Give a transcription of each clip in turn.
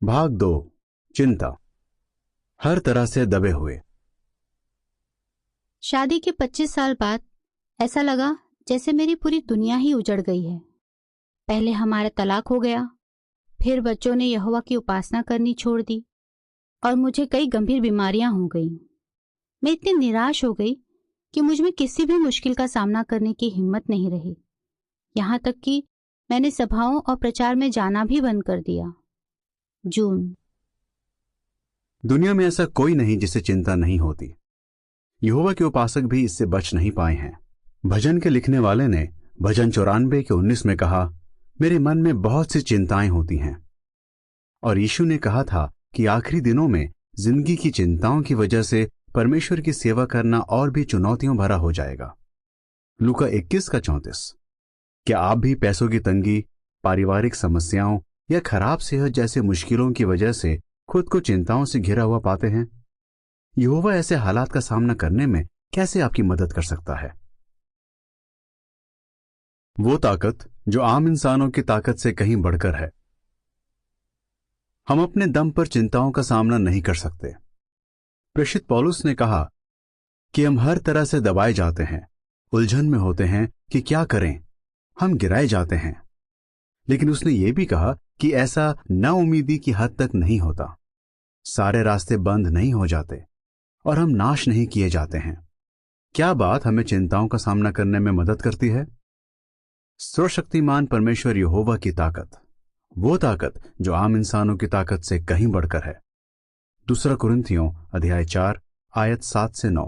भाग 2। चिंता। हर तरह से दबे हुए। शादी के 25 साल बाद ऐसा लगा जैसे मेरी पूरी दुनिया ही उजड़ गई है। पहले हमारा तलाक हो गया, फिर बच्चों ने यहोवा की उपासना करनी छोड़ दी और मुझे कई गंभीर बीमारियां हो गईं। मैं इतनी निराश हो गई कि मुझ में किसी भी मुश्किल का सामना करने की हिम्मत नहीं रही। यहां तक कि मैंने सभाओं और प्रचार में जाना भी बंद कर दिया। जून। दुनिया में ऐसा कोई नहीं जिसे चिंता नहीं होती। यहोवा के उपासक भी इससे बच नहीं पाए हैं। भजन के लिखने वाले ने भजन 94 के 19 में कहा, मेरे मन में बहुत सी चिंताएं होती हैं। और यीशु ने कहा था कि आखिरी दिनों में जिंदगी की चिंताओं की वजह से परमेश्वर की सेवा करना और भी चुनौतियों भरा हो जाएगा। लूका 21 का 34। क्या आप भी पैसों की तंगी, पारिवारिक समस्याओं या खराब सेहत जैसे मुश्किलों की वजह से खुद को चिंताओं से घिरा हुआ पाते हैं? यहोवा ऐसे हालात का सामना करने में कैसे आपकी मदद कर सकता है? वो ताकत जो आम इंसानों की ताकत से कहीं बढ़कर है। हम अपने दम पर चिंताओं का सामना नहीं कर सकते। प्रेषित पौलुस ने कहा कि हम हर तरह से दबाए जाते हैं, उलझन में होते हैं कि क्या करें, हम गिराए जाते हैं। लेकिन उसने यह भी कहा कि ऐसा नाउमीदी की हद तक नहीं होता। सारे रास्ते बंद नहीं हो जाते और हम नाश नहीं किए जाते हैं। क्या बात हमें चिंताओं का सामना करने में मदद करती है? सर्वशक्तिमान परमेश्वर यहोवा की ताकत, वो ताकत जो आम इंसानों की ताकत से कहीं बढ़कर है। 2 कुरिन्थियों अध्याय 4 आयत 7 से 9।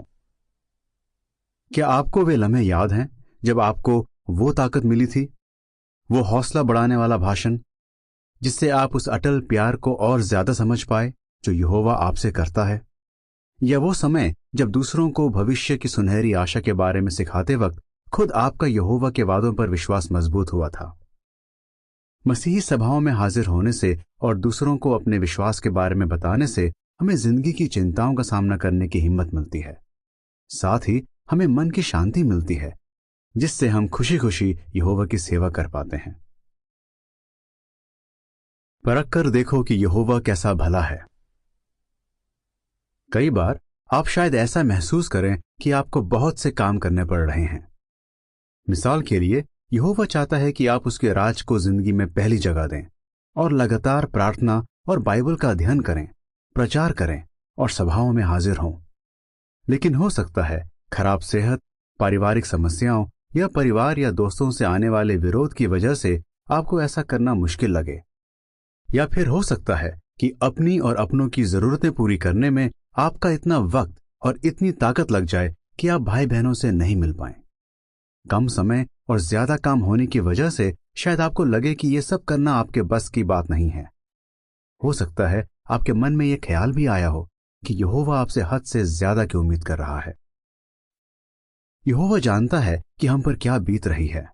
क्या आपको वे लम्हे याद हैं जब आपको वो ताकत मिली थी? वो हौसला बढ़ाने वाला भाषण जिससे आप उस अटल प्यार को और ज्यादा समझ पाए जो यहोवा आपसे करता है? या वो समय जब दूसरों को भविष्य की सुनहरी आशा के बारे में सिखाते वक्त खुद आपका यहोवा के वादों पर विश्वास मजबूत हुआ था? मसीही सभाओं में हाजिर होने से और दूसरों को अपने विश्वास के बारे में बताने से हमें जिंदगी की चिंताओं का सामना करने की हिम्मत मिलती है। साथ ही हमें मन की शांति मिलती है जिससे हम खुशी खुशी यहोवा की सेवा कर पाते हैं। परख कर देखो कि यहोवा कैसा भला है। कई बार आप शायद ऐसा महसूस करें कि आपको बहुत से काम करने पड़ रहे हैं। मिसाल के लिए, यहोवा चाहता है कि आप उसके राज को जिंदगी में पहली जगह दें और लगातार प्रार्थना और बाइबल का अध्ययन करें, प्रचार करें और सभाओं में हाजिर हों। लेकिन हो सकता है खराब सेहत, पारिवारिक समस्याओं या परिवार या दोस्तों से आने वाले विरोध की वजह से आपको ऐसा करना मुश्किल लगे। या फिर हो सकता है कि अपनी और अपनों की जरूरतें पूरी करने में आपका इतना वक्त और इतनी ताकत लग जाए कि आप भाई बहनों से नहीं मिल पाएं। कम समय और ज्यादा काम होने की वजह से शायद आपको लगे कि यह सब करना आपके बस की बात नहीं है। हो सकता है आपके मन में यह ख्याल भी आया हो कि यहोवा आपसे हद से ज्यादा की उम्मीद कर रहा है। यहोवा जानता है कि हम पर क्या बीत रही है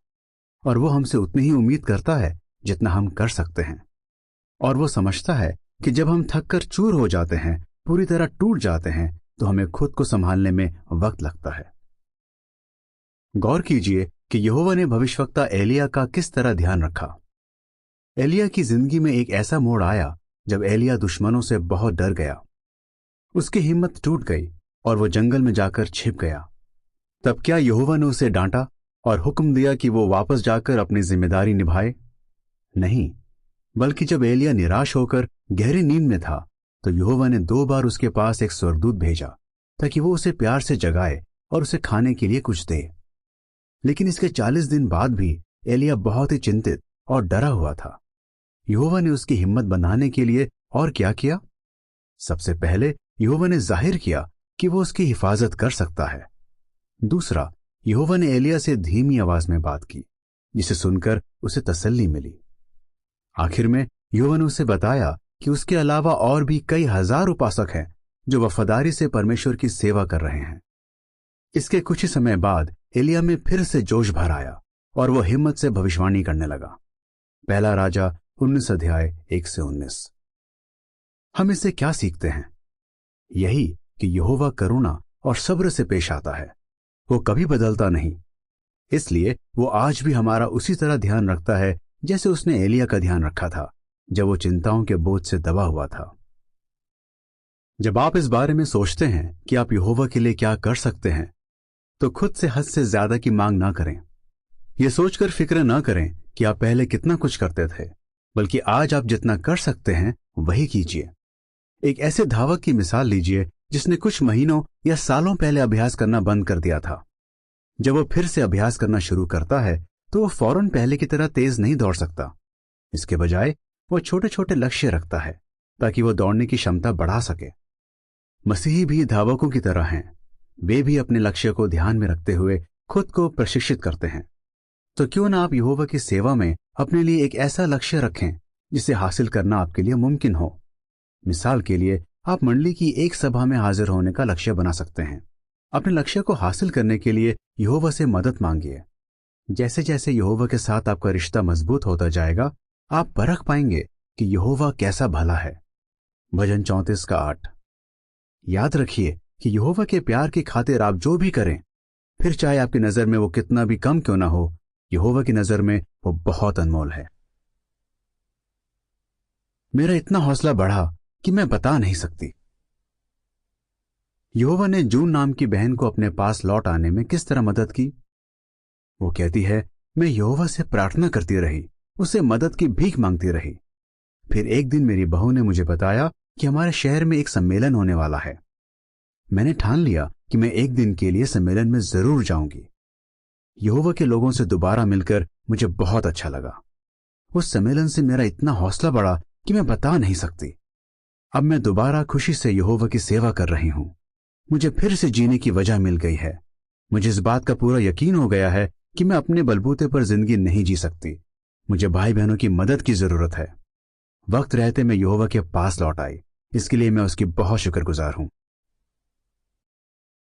और वो हमसे उतनी ही उम्मीद करता है जितना हम कर सकते हैं। और वो समझता है कि जब हम थक कर चूर हो जाते हैं, पूरी तरह टूट जाते हैं, तो हमें खुद को संभालने में वक्त लगता है। गौर कीजिए कि यहोवा ने भविष्यवक्ता एलिया का किस तरह ध्यान रखा। एलिया की जिंदगी में एक ऐसा मोड़ आया जब एलिया दुश्मनों से बहुत डर गया। उसकी हिम्मत टूट गई और वो जंगल में जाकर छिप गया। तब क्या यहोवा ने उसे डांटा और हुक्म दिया कि वो वापस जाकर अपनी जिम्मेदारी निभाए? नहीं, बल्कि जब एलिया निराश होकर गहरी नींद में था तो यहोवा ने 2 बार उसके पास एक स्वर्गदूत भेजा ताकि वो उसे प्यार से जगाए और उसे खाने के लिए कुछ दे। लेकिन इसके 40 दिन बाद भी एलिया बहुत ही चिंतित और डरा हुआ था। यहोवा ने उसकी हिम्मत बनाने के लिए और क्या किया? सबसे पहले यहोवा ने जाहिर किया कि वो उसकी हिफाजत कर सकता है। दूसरा, यहोवा ने एलिया से धीमी आवाज में बात की जिसे सुनकर उसे तसल्ली मिली। आखिर में यहोवा ने उसे बताया कि उसके अलावा और भी कई हजार उपासक हैं जो वफादारी से परमेश्वर की सेवा कर रहे हैं। इसके कुछ ही समय बाद एलिया में फिर से जोश भर आया और वो हिम्मत से भविष्यवाणी करने लगा। 1 राजा 19 अध्याय 1 से 19। हम इससे क्या सीखते हैं? यही कि यहोवा करुणा और सब्र से पेश आता है। वो कभी बदलता नहीं, इसलिए वो आज भी हमारा उसी तरह ध्यान रखता है जैसे उसने एलिया का ध्यान रखा था जब वो चिंताओं के बोझ से दबा हुआ था। जब आप इस बारे में सोचते हैं कि आप यहोवा के लिए क्या कर सकते हैं, तो खुद से हद से ज्यादा की मांग ना करें। यह सोचकर फिक्र ना करें कि आप पहले कितना कुछ करते थे, बल्कि आज आप जितना कर सकते हैं वही कीजिए। एक ऐसे धावक की मिसाल लीजिए जिसने कुछ महीनों या सालों पहले अभ्यास करना बंद कर दिया था। जब वो फिर से अभ्यास करना शुरू करता है तो वो फौरन पहले की तरह तेज नहीं दौड़ सकता। इसके बजाय वो छोटे छोटे लक्ष्य रखता है ताकि वो दौड़ने की क्षमता बढ़ा सके। मसीही भी धावकों की तरह हैं। वे भी अपने लक्ष्य को ध्यान में रखते हुए खुद को प्रशिक्षित करते हैं। तो क्यों ना आप यहोवा की सेवा में अपने लिए एक ऐसा लक्ष्य रखें जिसे हासिल करना आपके लिए मुमकिन हो। मिसाल के लिए आप मंडली की एक सभा में हाजिर होने का लक्ष्य बना सकते हैं। अपने लक्ष्य को हासिल करने के लिए यहोवा से मदद मांगिए। जैसे जैसे यहोवा के साथ आपका रिश्ता मजबूत होता जाएगा, आप परख पाएंगे कि यहोवा कैसा भला है। भजन 34:8। याद रखिए कि यहोवा के प्यार की खातिर आप जो भी करें, फिर चाहे आपकी नजर में वो कितना भी कम क्यों ना हो, यहोवा की नजर में वो बहुत अनमोल है। मेरा इतना हौसला बढ़ा कि मैं बता नहीं सकती। यहोवा ने जून नाम की बहन को अपने पास लौट आने में किस तरह मदद की। वो कहती है, मैं यहोवा से प्रार्थना करती रही, उससे मदद की भीख मांगती रही। फिर एक दिन मेरी बहू ने मुझे बताया कि हमारे शहर में एक सम्मेलन होने वाला है। मैंने ठान लिया कि मैं एक दिन के लिए सम्मेलन में जरूर जाऊंगी। यहोवा के लोगों से दोबारा मिलकर मुझे बहुत अच्छा लगा। उस सम्मेलन से मेरा इतना हौसला बढ़ा कि मैं बता नहीं सकती। अब मैं दोबारा खुशी से यहोवा की सेवा कर रही हूं। मुझे फिर से जीने की वजह मिल गई है। मुझे इस बात का पूरा यकीन हो गया है कि मैं अपने बलबूते पर जिंदगी नहीं जी सकती। मुझे भाई बहनों की मदद की जरूरत है। वक्त रहते मैं यहोवा के पास लौट आई। इसके लिए मैं उसकी बहुत शुक्रगुजार हूं।